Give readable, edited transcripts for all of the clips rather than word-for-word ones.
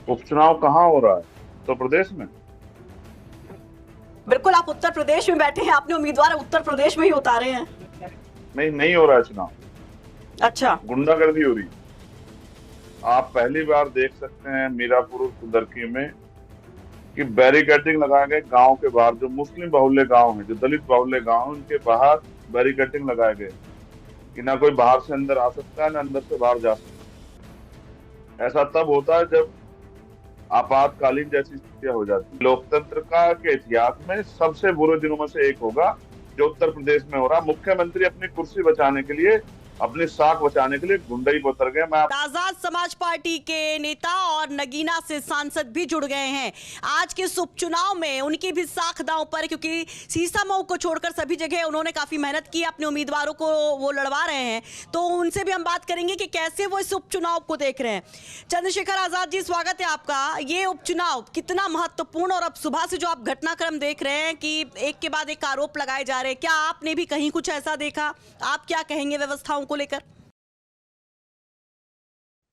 उपचुनाव कहाँ हो रहा है? उत्तर प्रदेश में? बिल्कुल, आप उत्तर प्रदेश में बैठे हैं, आपने उम्मीदवार उत्तर प्रदेश में ही उतारे हैं। नहीं, नहीं हो रहा है चुनाव। अच्छा। गुंडागर्दी हो रही है। आप पहली बार देख सकते हैं मीरापुर और कुंदरकी में कि बैरिकेडिंग लगाए गए गांव के बाहर। जो मुस्लिम बाहुल्य गांव है, जो दलित बाहुल्य गांव है, उनके बाहर बैरिकेडिंग लगाए गए कि ना कोई बाहर से अंदर आ सकता है, ना अंदर से बाहर जा सकता है। ऐसा तब होता है जब आपातकालीन जैसी स्थितियां हो जाती है। लोकतंत्र का के इतिहास में सबसे बुरे दिनों में से एक होगा जो उत्तर प्रदेश में हो रहा। मुख्यमंत्री अपनी कुर्सी बचाने के लिए, अपनी साख बचाने के लिए गुंडई पर उतर गए। आजाद समाज पार्टी के नेता और नगीना से सांसद भी जुड़ गए हैं आज के इस उपचुनाव में। उनकी भी साख दांव पर, क्योंकि सीसामऊ को छोड़कर सभी जगह उन्होंने काफी मेहनत की, अपने उम्मीदवारों को वो लड़वा रहे हैं। तो उनसे भी हम बात करेंगे कि कैसे वो इस उपचुनाव को देख रहे हैं। चंद्रशेखर आजाद जी, स्वागत है आपका। ये उपचुनाव कितना महत्वपूर्ण, और अब सुबह से जो आप घटनाक्रम देख रहे हैं कि एक के बाद एक आरोप लगाए जा रहे हैं, क्या आपने भी कहीं कुछ ऐसा देखा? आप क्या कहेंगे व्यवस्थाओं को लेकर?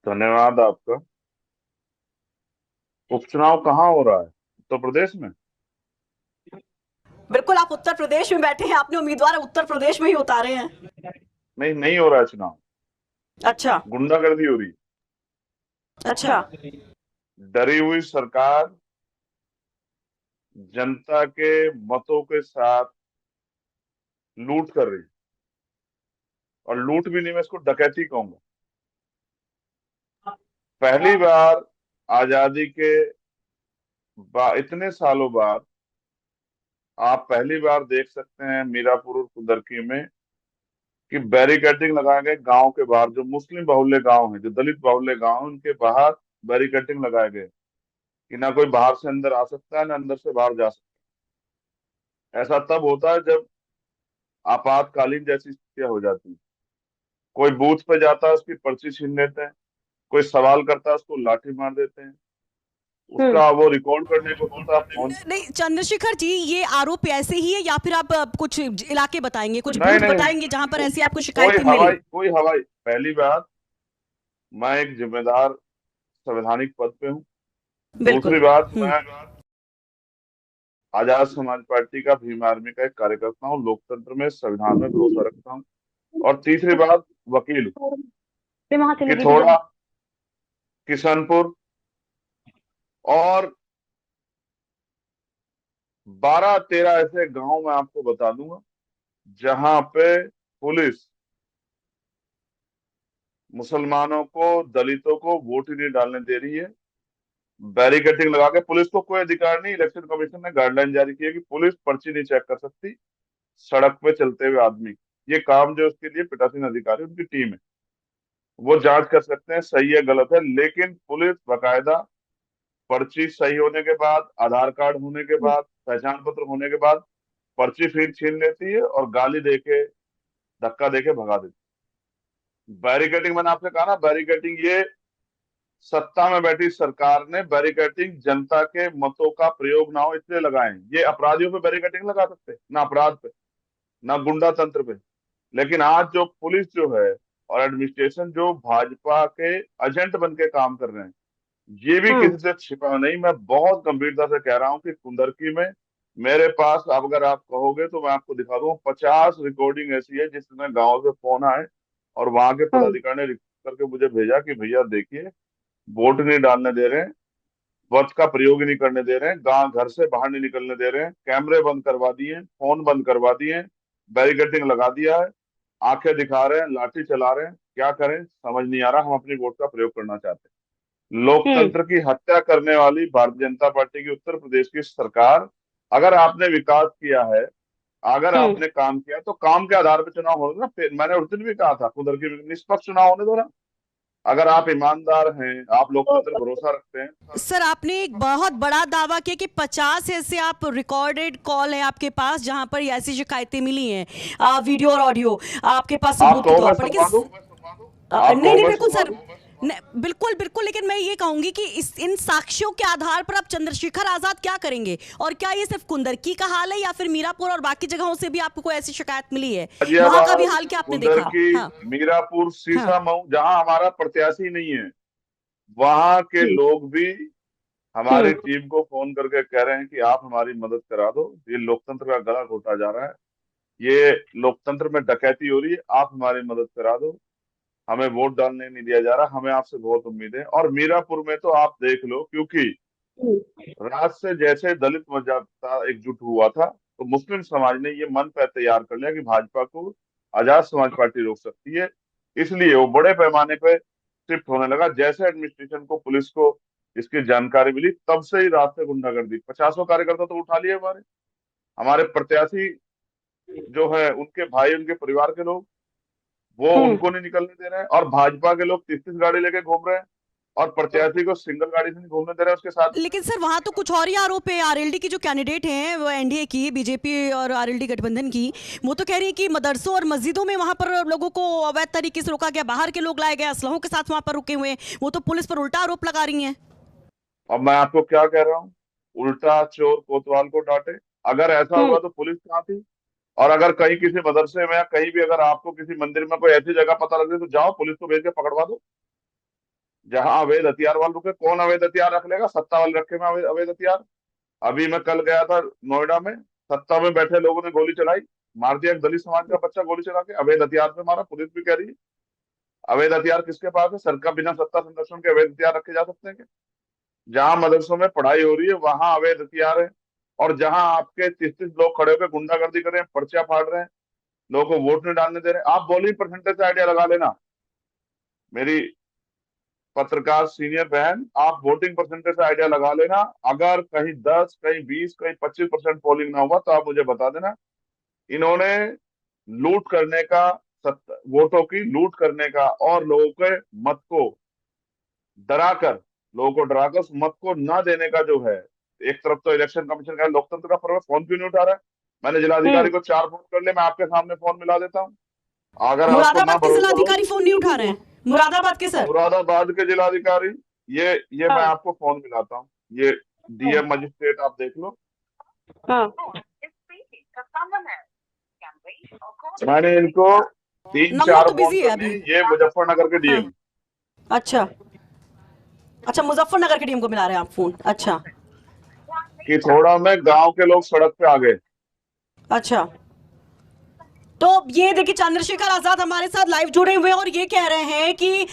धन्यवाद आपका। उपचुनाव कहाँ हो रहा है? उत्तर प्रदेश में? बिल्कुल, आप उत्तर प्रदेश में बैठे हैं, आपने उम्मीदवार उत्तर प्रदेश में ही उतारे हैं। नहीं, नहीं हो रहा है चुनाव। अच्छा। गुंडागर्दी हो रही है। अच्छा। डरी हुई सरकार जनता के मतों के साथ लूट कर रही है। और लूट भी नहीं, मैं इसको डकैती कहूंगा। पहली बार आजादी के इतने सालों बाद आप पहली बार देख सकते हैं मीरापुर और कुंदरकी में कि बैरिकेडिंग लगाए गए गांव के बाहर। जो मुस्लिम बाहुल्य गांव है, जो दलित बाहुल्य गांव है, उनके बाहर बैरिकेडिंग लगाए गए कि ना कोई बाहर से अंदर आ सकता है, ना अंदर से बाहर जा सकता है। ऐसा तब होता है जब आपातकालीन जैसी स्थितियां हो जाती है। कोई बूथ पे जाता है, उसकी पर्ची छीन लेते हैं। कोई सवाल करता है, उसको लाठी मार देते हैं। उसका वो रिकॉर्ड करने को होता है फोन। नहीं चंद्रशेखर जी, ये आरोप ऐसे ही है या फिर आप कुछ इलाके बताएंगे, कुछ नहीं, बूथ नहीं, बताएंगे जहां पर ऐसी आपको कोई शिकायतें मिली? हवाई कोई हवाई पहली बात, मैं एक जिम्मेदार संवैधानिक पद पे हूँ। बिल्कुल। दूसरी बात, मैं आजाद समाज पार्टी का, भीम आर्मी का एक कार्यकर्ता हूँ। लोकतंत्र में, संविधान में भरोसा रखता हूँ। और तीसरी बात, वकील हूँ। कि थोड़ा किशनपुर और 12-13 ऐसे गांव मैं आपको बता दूंगा जहां पे पुलिस मुसलमानों को, दलितों को वोट ही नहीं डालने दे रही है। बैरिकेडिंग लगा के, पुलिस को कोई अधिकार नहीं। इलेक्शन कमीशन ने गाइडलाइन जारी की है कि पुलिस पर्ची नहीं चेक कर सकती सड़क पे चलते हुए आदमी। ये काम जो उसके लिए पीठासीन अधिकारी, उनकी टीम है, वो जांच कर सकते हैं सही है गलत है। लेकिन पुलिस बकायदा पर्ची सही होने के बाद, आधार कार्ड होने के बाद, पहचान पत्र होने के बाद पर्ची फिर छीन लेती है और गाली देके, धक्का देके भगा देती है। बैरिकेडिंग, मैंने आपसे कहा ना, बैरिकेडिंग ये सत्ता में बैठी सरकार ने बैरिकेडिंग जनता के मतों का प्रयोग ना हो इसलिए लगाए हैं। ये अपराधियों पे बैरिकेडिंग लगा सकते, ना अपराध पे, ना गुंडा तंत्र पे। लेकिन आज जो पुलिस जो है और एडमिनिस्ट्रेशन जो भाजपा के एजेंट बन के काम कर रहे हैं, ये भी किसी से छिपा नहीं। मैं बहुत गंभीरता से कह रहा हूं कि कुंदरकी में मेरे पास, अब अगर आप कहोगे तो मैं आपको दिखा दूंगा, 50 रिकॉर्डिंग ऐसी है जिसमें गांव से फोन आए और वहां के पदाधिकारी ने रिकॉर्ड करके मुझे भेजा कि भैया देखिए, वोट नहीं डालने दे रहे हैं, वक्त का प्रयोग ही नहीं करने दे रहे हैं, गांव घर से बाहर नहीं निकलने दे रहे हैं, कैमरे बंद करवा दिए, फोन बंद करवा दिए, बैरिकेडिंग लगा दिया है, आंखें दिखा रहे हैं, लाठी चला रहे हैं। क्या करें समझ नहीं आ रहा। हम अपनी वोट का प्रयोग करना चाहते हैं। लोकतंत्र की हत्या करने वाली भारतीय जनता पार्टी की उत्तर प्रदेश की सरकार, अगर आपने विकास किया है, अगर आपने काम किया, तो काम के आधार पर चुनाव होने दो ना। फिर मैंने उस दिन भी कहा था, उधर की निष्पक्ष चुनाव होने दो ना। अगर आप ईमानदार हैं, आप लोकतंत्र पर भरोसा रखते हैं। सर, आपने एक बहुत बड़ा दावा किया कि 50 ऐसे आप रिकॉर्डेड कॉल है आपके पास जहां पर ऐसी शिकायतें मिली हैं, वीडियो और ऑडियो आपके पास आप सबूत के कहो तौर मैं पर, सुनवा दूं? आप नहीं कहो नहीं, मैं बिल्कुल सुनवा सर। दूं? बिल्कुल बिल्कुल, लेकिन मैं ये कहूंगी कि इन साक्ष्यों के आधार पर अब चंद्रशेखर आजाद क्या करेंगे? और क्या ये सिर्फ कुंदरकी का हाल है या फिर मीरापुर और बाकी जगहों से भी आपको कोई ऐसी शिकायत मिली है? वहां का भी गाजियाबाद, हाल क्या आपने देखा? कुंदरकी, हाँ। मीरापुर, हाँ। सीसामऊ, जहां हमारा प्रत्याशी नहीं है, वहां के लोग भी हमारी टीम को फोन करके कह रहे हैं कि आप हमारी मदद करा दो, ये लोकतंत्र का गला घोटा जा रहा है, ये लोकतंत्र में डकैती हो रही है, आप हमारी मदद करा दो, हमें वोट डालने नहीं दिया जा रहा, हमें आपसे बहुत उम्मीद है। और मीरापुर में तो आप देख लो, क्योंकि रात से जैसे दलित मजाकता एकजुट हुआ था, तो मुस्लिम समाज ने ये मन पर तैयार कर लिया कि भाजपा को आजाद समाज पार्टी रोक सकती है, इसलिए वो बड़े पैमाने पे शिफ्ट होने लगा। जैसे एडमिनिस्ट्रेशन को, पुलिस को इसकी जानकारी मिली, तब से ही रात से गुंडागर्दी, 50 कार्यकर्ता तो उठा लिए हमारे हमारे प्रत्याशी जो है, उनके भाई, उनके परिवार के लोग, वो उनको नहीं निकलने दे रहे हैं, और भाजपा के लोग 30-30 गाड़ी लेके घूम रहे हैं, और प्रत्याशी को सिंगल गाड़ी से नहीं घूमने दे रहे हैं उसके साथ। लेकिन सर वहां तो कुछ और ही आरोप है। आरएलडी की जो कैंडिडेट हैं, वो एनडीए की, बीजेपी और आरएलडी गठबंधन की, वो तो कह रही है कि मदरसों और मस्जिदों में वहां पर लोगों को अवैध तरीके से रोका गया, बाहर के लोग लाए गए, असलहों के साथ वहां पर रुके हुए हैं। वो तो पुलिस पर उल्टा आरोप लगा रही हैं। अब मैं आपको क्या कह रहा हूँ, उल्टा चोर कोतवाल को डांटे। अगर ऐसा हुआ तो पुलिस कहाँ थी? और अगर कहीं किसी मदरसे में या कहीं भी अगर आपको किसी मंदिर में कोई ऐसी जगह पता लगे, तो जाओ पुलिस को भेज के पकड़वा दो। जहां अवैध हथियार वाले रुके, कौन अवैध हथियार रख लेगा? सत्ता वाले रखे में अवैध हथियार। अभी मैं कल गया था नोएडा में, सत्ता में बैठे लोगों ने गोली चलाई, मार दिया एक दलित समाज का बच्चा, गोली चला के अवैध हथियार से मारा। पुलिस भी कह रही है अवैध हथियार किसके पास है? सरकार बिना सत्ता संरक्षण के अवैध हथियार रखे जा सकते हैं क्या? जहां मदरसों में पढ़ाई हो रही है वहां अवैध हथियार है, और जहां आपके 30-30 लोग खड़े होकर गुंडागर्दी कर रहे हैं, पर्चा फाड़ रहे हैं, लोगों को वोट नहीं डालने दे रहे हैं। आप बोली परसेंटेज से आइडिया लगा लेना, मेरी पत्रकार सीनियर बहन, आप वोटिंग परसेंटेज से आइडिया लगा लेना। अगर कहीं 10, कहीं 20, कहीं 25% पोलिंग ना हुआ तो आप मुझे बता देना। इन्होंने लूट करने का, वोटों की लूट करने का, और लोगों के मत को डराकर, उस मत को ना देने का जो है, एक तरफ तो इलेक्शन कमीशन का लोकतंत्र का पर्व, फोन क्यों नहीं उठा रहा है? मैंने जिलाधिकारी को 4 फोन कर ले, मैं आपके सामने फोन मिला देता हूँ। अगर आपको ना मुरादाबाद के भरोसा हो, जिलाधिकारी फोन नहीं उठा रहे हैं, मुरादाबाद के सर। मुरादाबाद के जिलाधिकारी, ये मैं आपको फोन मिलाता हूँ, ये डीएम मजिस्ट्रेट, आप देख लो। मैंने इनको 3-4 नंबर तो फोन बिजी है कर अभी। लिए, ये मुजफ्फरनगर के डीएम। अच्छा अच्छा, मुजफ्फरनगर के टीम को मिला रहे हैं आप फोन? अच्छा कि थोड़ा में गांव के लोग सड़क पे आ गए। अच्छा। तो ये देखिए, चंद्रशेखर आजाद हमारे साथ लाइव जुड़े हुए हैं और ये कह रहे हैं कि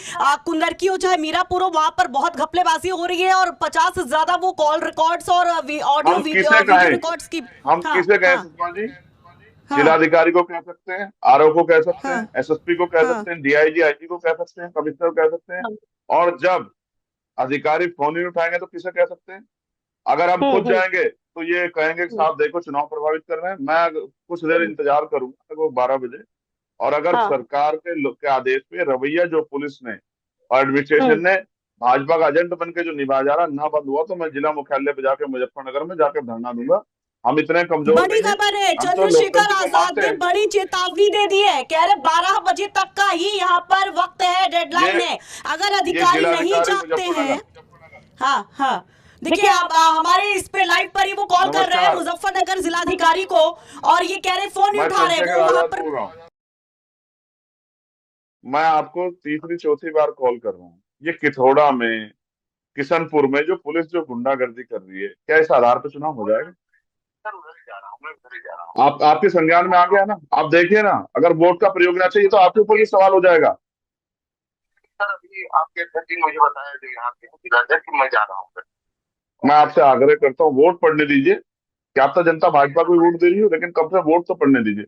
कुंदरकी हो चाहे मीरापुर हो, वहां पर बहुत घपलेबाजी हो रही है, और 50 से ज्यादा वो कॉल रिकॉर्ड्स और ऑडियो हम वीडियो किसे कहें? रिकॉर्ड्स की। हम हाँ किसे कहें हाँ सुषमा जी? हाँ जिलाधिकारी को कह सकते हैं, आरओ को कह सकते हाँ हैं, एसएसपी को कह हाँ सकते हैं, डीआईजी आईजी को कह सकते हैं, कमिश्नर को कह सकते हैं। और जब अधिकारी फोन नहीं उठाएंगे तो किसे कह सकते हैं? अगर हम खुद जाएंगे तो ये कहेंगे कि साहब देखो चुनाव प्रभावित कर रहे हैं। मैं कुछ देर इंतजार करूंगा लगभग 12 बजे, और अगर सरकार के आदेश पे रवैया जो पुलिस ने और एडमिनिस्ट्रेशन ने भाजपा का एजेंट बन के जो निभाया जा रहा ना बंद हुआ, तो मैं जिला मुख्यालय पे जाके, मुजफ्फरनगर में जाकर धरना दूंगा। हम इतने कमजोर बड़ी नहीं है, खबर है, हम तो चंद्रशेखर लोकतंत्र को आजाद मानते ने हैं। बड़ी चेतावनी दे दी है। कह रहे 12 बजे तक का ही यहाँ पर वक्त है, डेडलाइन ये है। अगर ये अधिकारी नहीं जिलाधिकारी जागते हैं। मुजफ्फरनगर। हाँ हाँ, देखिए आप हमारे इस पे लाइव पर ही वो कॉल कर रहे हैं नमस्कार, मुजफ्फरनगर जिलाधिकारी को, और ये कह रहे फोन नहीं मैं उठा रहे चंद्रशेखर वो वहां आजाद पर। बोल रहा हूँ। मैं आपको तीसरी चौथी बार कॉल कर रहा हूँ। ये किथोड़ा में, किशनपुर में जो पुलिस जो गुंडागर्दी कर रही है, क्या इस आधार पर चुनाव हो जाएगा? आप आपके संज्ञान में आ गया ना? आप देखिए ना, अगर वोट का प्रयोग ना चाहिए तो आपके ऊपर ये सवाल हो जाएगा। सर अभी आपके अध्यक्ष जी मुझे बताया जो यहाँ के अध्यक्ष, मैं जा रहा हूँ। मैं आपसे आग्रह करता हूँ, वोट पड़ने दीजिए। क्या आप तो जनता भाजपा को वोट दे रही हो, लेकिन कम से कम वोट तो पड़ने दीजिए।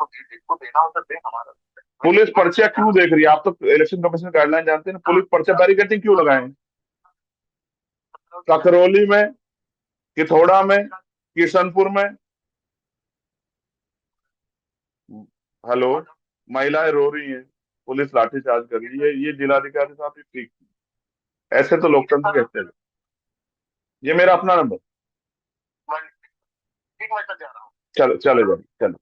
जिसको देना हो तो दे हमारा। पुलिस पर्चा क्यों देख रही है? आप तो इलेक्शन कमीशन गाइडलाइन जानते हैं ना, पुलिस पर्चा बैरिकेडिंग क्यों लगाए? सकरौली में, किथोड़ा में, किशनपुर में। हेलो, महिलाएं रो रही हैं, पुलिस लाठीचार्ज कर रही है, ये जिलाधिकारी साहब ये ठीक नहीं। ऐसे तो लोकतंत्र कहते हैं। ये मेरा अपना नंबर, ठीक, मैं जा रहा हूँ। चलो चले जाइए, चलो।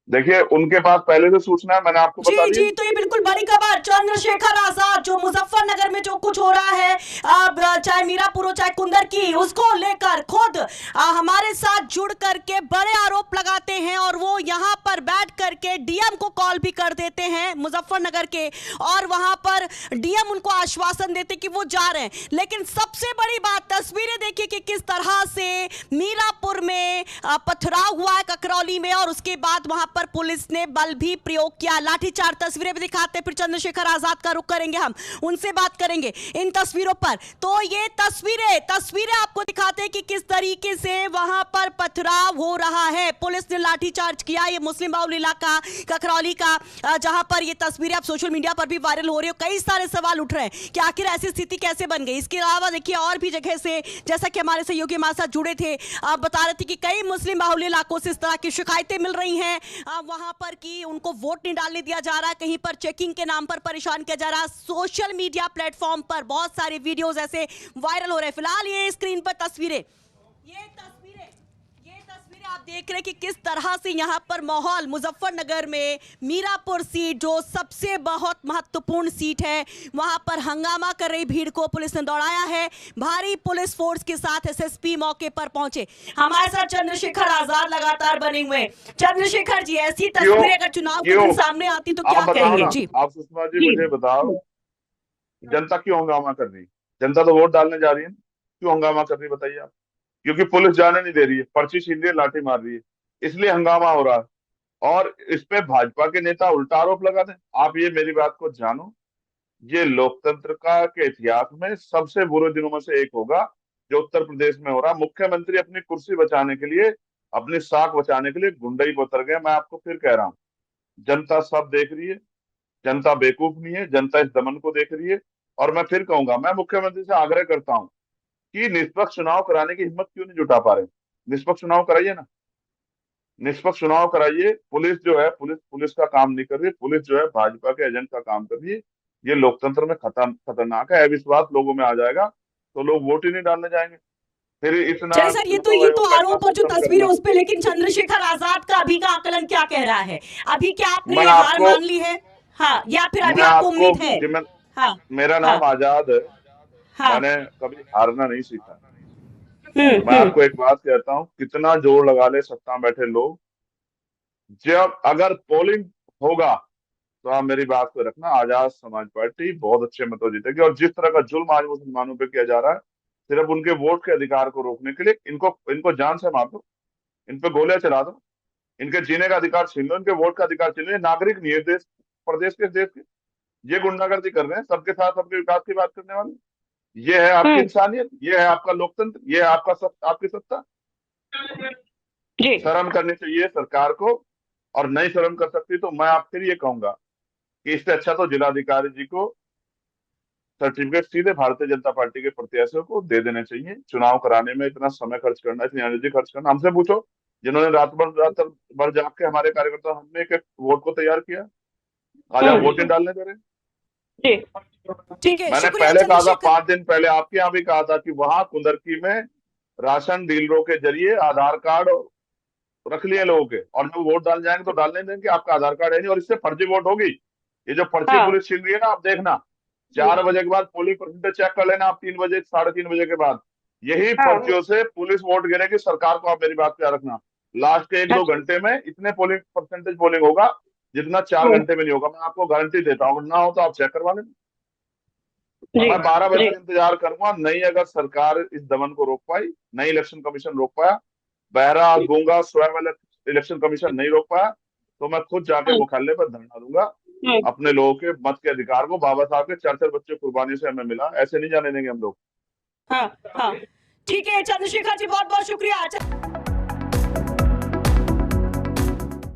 देखिए, उनके पास पहले से सूचना है, मैंने आपको बता जी दी। जी, तो ये बिल्कुल बड़ी खबर, चंद्रशेखर आजाद जो मुजफ्फरनगर में जो कुछ हो रहा है, अब चाहे मीरापुर हो चाहे कुंदर की, उसको लेकर खुद हमारे साथ जुड़ करके बड़े आरोप लगाते हैं और वो यहाँ पर बैठ करके डीएम को कॉल भी कर देते हैं मुजफ्फरनगर के, और वहां पर डीएम उनको आश्वासन देते कि वो जा रहे हैं। लेकिन सबसे बड़ी बात, तस्वीरें देखिए कि किस तरह से मीरापुर में पथराव हुआ है ककरौली में, और उसके बाद वहां पर पुलिस ने बल भी प्रयोग किया, लाठीचार्ज। तस्वीरें भी दिखाते हैं, फिर चंद्रशेखर आजाद का रुख करेंगे, हम उनसे बात करेंगे इन तस्वीरों पर। तो ये तस्वीरें आपको दिखाते हैं कि किस तरीके से वहां पर पथराव हो रहा है। पुलिस ने लाठीचार्ज किया, ये मुस्लिम बाहुल इलाका ककरौली का, जहां पर ये तस्वीरें अब सोशल मीडिया पर भी वायरल हो रही है। कई सारे सवाल उठ रहे हैं कि आखिर ऐसी स्थिति कैसे बन गई। इसके अलावा देखिए और भी जगह से, जैसा कि हमारे सहयोगी हमारे साथ जुड़े थे, बता रहे थे कि कई मुस्लिम बाहुल इलाकों से इस तरह की शिकायतें मिल रही हैं वहां पर कि उनको वोट नहीं डालने दिया जा रहा है, कहीं पर चेकिंग के नाम पर परेशान किया जा रहा है। सोशल मीडिया प्लेटफॉर्म पर बहुत सारे वीडियोस ऐसे वायरल हो रहे हैं। फिलहाल ये स्क्रीन पर तस्वीरें आप देख रहे हैं कि किस तरह से यहां पर माहौल मुजफ्फरनगर में मीरापुर सीट जो सबसे बहुत महत्वपूर्ण सीट है, वहां पर हंगामा कर रही भीड़ को पुलिस ने दौड़ाया है। भारी पुलिस फोर्स के साथ एसएसपी मौके पर पहुंचे। हमारे साथ चंद्रशेखर आजाद लगातार बने हुए। चंद्रशेखर जी, ऐसी तस्वीरें अगर चुनाव के दिन सामने आती तो क्या कहेंगे? जी आप सुषमा जी मुझे बताओ, जनता क्यों हंगामा कर रही है? जनता तो वोट डालने जा रही है, क्यों हंगामा कर रही है बताइए आप? क्योंकि पुलिस जाने नहीं दे रही है, पर्ची छीन रही है, लाठी मार रही है, इसलिए हंगामा हो रहा है। और इस पे भाजपा के नेता उल्टा आरोप लगाते हैं। आप ये मेरी बात को जानो, ये लोकतंत्र का के इतिहास में सबसे बुरे दिनों में से एक होगा जो उत्तर प्रदेश में हो रहा। मुख्यमंत्री अपनी कुर्सी बचाने के लिए, अपनी साख बचाने के लिए गुंडई पर उतर गए। मैं आपको फिर कह रहा हूँ, जनता सब देख रही है, जनता बेवकूफ नहीं है, जनता इस दमन को देख रही है। और मैं फिर कहूंगा, मैं मुख्यमंत्री से आग्रह करता हूँ कि निष्पक्ष चुनाव कराने की हिम्मत क्यों नहीं जुटा पा रहे? निष्पक्ष चुनाव कराइए ना, निष्पक्ष चुनाव कराइए। पुलिस जो है, पुलिस का काम नहीं कर रही, पुलिस जो है भाजपा के एजेंट का काम कर रही है। ये लोकतंत्र में खतरनाक है। अविश्वास लोगों में आ जाएगा तो लोग वोट ही नहीं डालने जाएंगे। फिर इतना चलिए सर, ये तो आरोप और जो तस्वीर है उस पे, लेकिन चंद्रशेखर आजाद का अभी का आकलन क्या कह रहा है? अभी क्या आपने मैं ये हार आपको मान ली है? हाँ, या फिर अभी मैं आपको आपको उम्मीद है? जी, हाँ मेरा हाँ नाम आजाद है, हाँ। मैंने कभी हारना नहीं सीखा। मैं आपको एक बात कहता हूँ, कितना जोर लगा ले सत्ता में बैठे लोग, जब अगर पोलिंग होगा तो आप मेरी बात को रखना, आजाद समाज पार्टी बहुत अच्छे मतों जीतेगी। और जिस तरह का जुल्म आज मुसलमानों पे किया जा रहा है, सिर्फ उनके वोट के अधिकार को रोकने के लिए, इनको इनको जान से मार दो, इन पे गोलियां चला दो, इनके जीने का अधिकार छीन लो, इनके वोट का अधिकार छीन लो। ये नागरिक नहीं है देश प्रदेश के, देश के। ये गुंडागर्दी कर रहे हैं, सबके साथ सबके विकास की बात करने वाले। ये है आपकी इंसानियत, ये है आपका लोकतंत्र, ये है आपकी सत्ता। जी शर्म करनी चाहिए सरकार को, और नहीं शर्म कर सकती तो मैं आप फिर ये कहूंगा कि इससे अच्छा तो जिलाधिकारी जी को सर्टिफिकेट सीधे भारतीय जनता पार्टी के प्रत्याशियों को दे देने चाहिए। चुनाव कराने में इतना समय खर्च करना, इतनी एनर्जी खर्च करना, हमसे पूछो जिन्होंने रात भर जाग के हमारे कार्यकर्ता, हमने एक वोट को तैयार किया। आज आप वोट नहीं डालने दे रहे। जी, ठीक है, मैंने शुक्रिया पहले कहा था, चंद्रशेखर। 5 दिन पहले आपके यहाँ भी कहा था कि वहां कुंदरकी में राशन डीलरों के जरिए आधार कार्ड रख लिए लोगों के, और जब वोट डाल जाएंगे तो डालने देंगे, आपका आधार कार्ड है नहीं, और इससे फर्जी वोट होगी। ये जो पर्ची हाँ पुलिस छीन रही है ना, आप देखना 4 बजे के बाद पोलिंग परसेंटेज चेक कर लेना आप, 3 बजे 3:30 बजे के बाद यही पर्चियों से पुलिस वोट गिरेगी। सरकार को आप मेरी बात पे याद रखना, लास्ट के 1-2 घंटे में इतने पोलिंग परसेंटेज पोलिंग होगा जितना 4 घंटे में नहीं होगा। मैं आपको गारंटी देता हूँ, ना हो तो आप चेक करवा लेना। मैं 12 बजे तक इंतजार करूंगा। नहीं अगर सरकार इस दमन को रोक पाई, नहीं इलेक्शन कमीशन रोक पाया, बहरा गूंगा सोया वाला इलेक्शन कमीशन नहीं रोक पाया, तो मैं खुद जाके मुख्यालय पर धरना दूंगा। अपने लोगों के मत के अधिकार को, बाबा साहब के 4 बच्चे कुर्बानी से हमें मिला, ऐसे नहीं जाने देंगे हम लोग। हाँ हाँ, ठीक है चंद्रशेखर जी, बहुत बहुत शुक्रिया।